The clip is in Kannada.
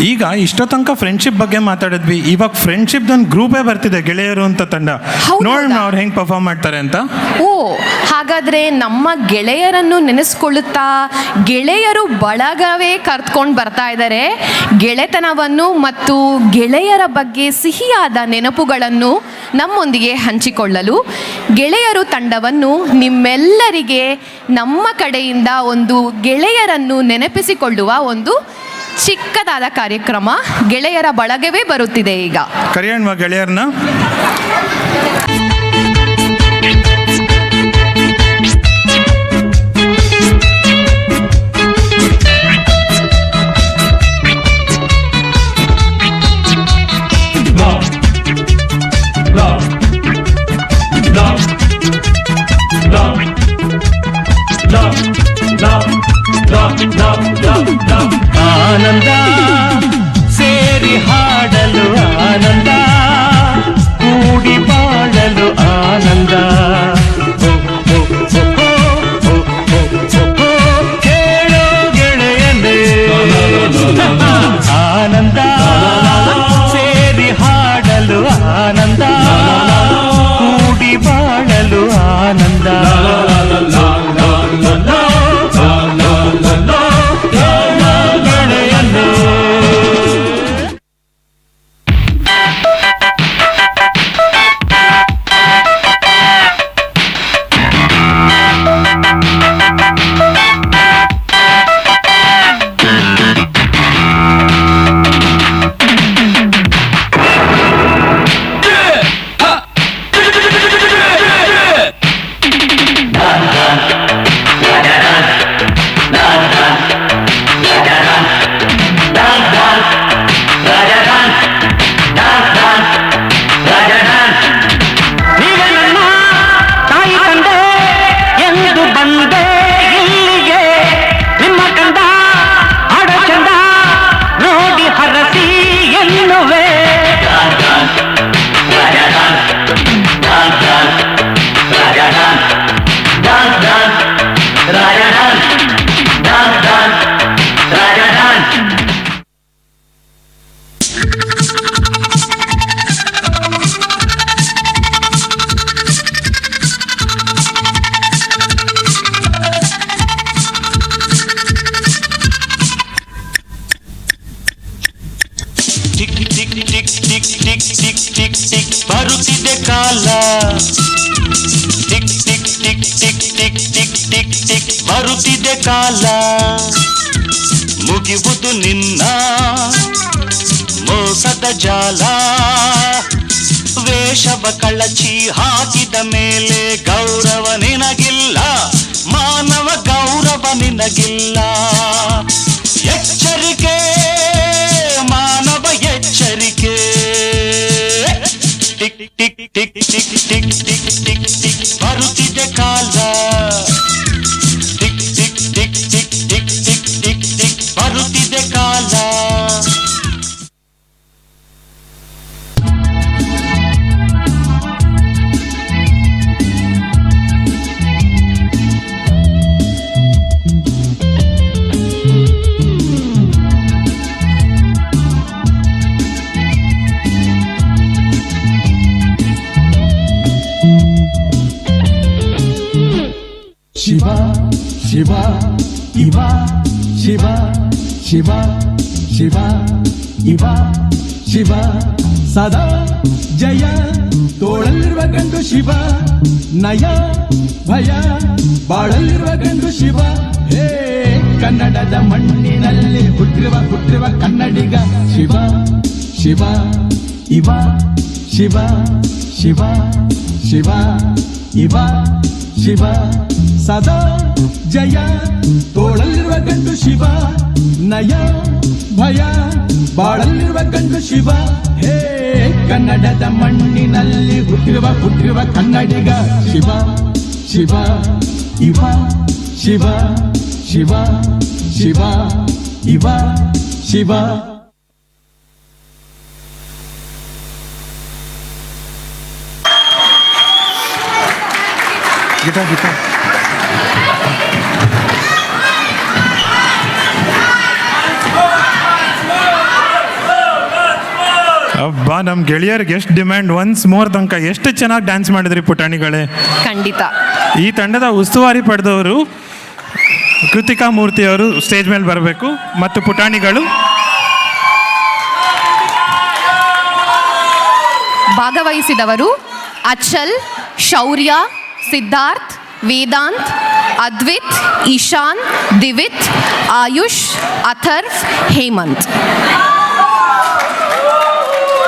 ಈಗ ಇಷ್ಟೋ ತನಕ ಫ್ರೆಂಡ್ಶಿಪ್ ಬಗ್ಗೆ ಮಾತಾಡಿದ್ವಿ, ಇವಾಗ ಫ್ರೆಂಡ್ಶಿಪ್ ಒಂದು ಗ್ರೂಪೇ ಬರ್ತಿದೆ, ಗೆಳೆಯರು ಅಂತ ತಂಡ. ನೋಡೋಣ ಅವ್ರು ಹೆಂಗೆ ಪರ್ಫಾರ್ಮ್ ಮಾಡ್ತಾರೆ ಅಂತ. ಓ, ಹಾಗಾದ್ರೆ ನಮ್ಮ ಗೆಳೆಯರನ್ನು ನೆನೆಸ್ಕೊಳ್ಳುತ್ತಾ ಗೆಳೆಯರು ಬಳಗವೇ ಕರ್ತ್ಕೊಂಡು ಬರ್ತಾ ಇದ್ದಾರೆ. ಗೆಳೆತನವನ್ನು ಮತ್ತು ಗೆಳೆಯರ ಬಗ್ಗೆ ಸಿಹಿಯಾದ ನೆನಪುಗಳನ್ನು ನಮ್ಮೊಂದಿಗೆ ಹಂಚಿಕೊಳ್ಳಲು ಗೆಳೆಯರು ತಂಡವನ್ನು ನಿಮ್ಮೆಲ್ಲರಿಗೆ ನಮ್ಮ ಕಡೆಯಿಂದ ಒಂದು ಗೆಳೆಯರನ್ನು ನೆನಪಿಸಿಕೊಳ್ಳುವ ಒಂದು ಚಿಕ್ಕದಾದ ಕಾರ್ಯಕ್ರಮ ಗೆಳೆಯರ ಬಳಗವೇ ಬರುತ್ತಿದೆ. ಈಗ ಕರೆಯೋಣ ಗೆಳೆಯರನ್ನ. ಆನಂದ ಸೇರಿ ಹಾಡಲು ಆನಂದ, ಕೂಡಿ ಬಾಳಲು ಆನಂದ. ಕೇಳೋ ಗೆಳೆಯನೇ ಆನಂದ ಸೇರಿ ಹಾಡಲು ಆನಂದ, ಕೂಡಿ ಬಾಳಲು ಆನಂದ. ಬರುತ್ತಿದೆ ಕಾಲ, tick tick tick tick tick tick tick tick ಬರುತ್ತಿದೆ ಕಾಲ, ಮುಗಿವುದು ನಿನ್ನ ಮೋಸದ ಜಾಲ. ವೇಷವ ಕಳಚಿ ಹಾಕಿದ ಮೇಲೆ ಗೌರವ ನಿನಗಿಲ್ಲ, ಮಾನವ ಗೌರವ ನಿನಗಿಲ್ಲ. ಎಚ್ಚರಿಕೆ ಮಾನವ ಎಚ್ಚರಿಕೆ. Tick tick tick tick tick tick tick tick ಬರುತ್ತಿದೆ ಕಾಲ, tick tick tick tick tick tick tick tick ಬರುತ್ತಿದೆ ಕಾಲ. ಶಿವ ಶಿವ ಇವ, ಶಿವ ಶಿವ ಶಿವ ಇವ, ಶಿವ ಸದಾ ಜಯ. ತೋಳಲ್ಲಿರುವ ಗಂಡು ಶಿವ, ನಯ ಭಯ ಬಾಳಲ್ಲಿರುವ ಗಂಡು ಶಿವ. ಹೇ ಕನ್ನಡದ ಮಣ್ಣಿನಲ್ಲಿ ಹುಟ್ಟಿರುವ ಕನ್ನಡಿಗ ಶಿವ ಶಿವ ಇವ, ಶಿವ ಶಿವ ಶಿವ ಇವ, ಶಿವ ಸದಾ ಜಯ. ತೋಳಲ್ಲಿರುವ ಗಂಡು ಶಿವ, ನಯ ಭಯ ಬಾಳಲ್ಲಿರುವ ಗಂಡು ಶಿವ. ಹೇ ಕನ್ನಡದ ಮಣ್ಣಿನಲ್ಲಿ ಹುಟ್ಟಿರುವ ಕನ್ನಡಿಗ ಶಿವ ಶಿವ ಇವ, ಶಿವ ಶಿವ ಶಿವ ಇವ, ಶಿವ. ಗಿಟಾರ್ ಅಬ್ಬಾ, ನಮ್ಮ ಗೆಳೆಯರಿಗೆ ಎಷ್ಟು ಡಿಮ್ಯಾಂಡ್. ಒನ್ಸ್ ಮೋರ್ ತನಕ ಎಷ್ಟು ಚೆನ್ನಾಗಿ ಡ್ಯಾನ್ಸ್ ಮಾಡಿದ್ರಿ ಪುಟಾಣಿಗಳೇ. ಖಂಡಿತ. ಈ ತಂಡದ ಉಸ್ತುವಾರಿ ಪಡೆದವರು ಕೃತಿಕಾ ಮೂರ್ತಿ ಅವರು ಸ್ಟೇಜ್ ಮೇಲೆ ಬರಬೇಕು. ಮತ್ತು ಪುಟಾಣಿಗಳು ಭಾಗವಹಿಸಿದವರು ಅಚಲ್, ಶೌರ್ಯ, ಸಿದ್ಧಾರ್ಥ್, ವೇದಾಂತ್, ಅದ್ವಿತ್, ಈಶಾನ್, ದಿವಿತ್, ಆಯುಷ್, ಅಥರ್ವ್, ಹೇಮಂತ್.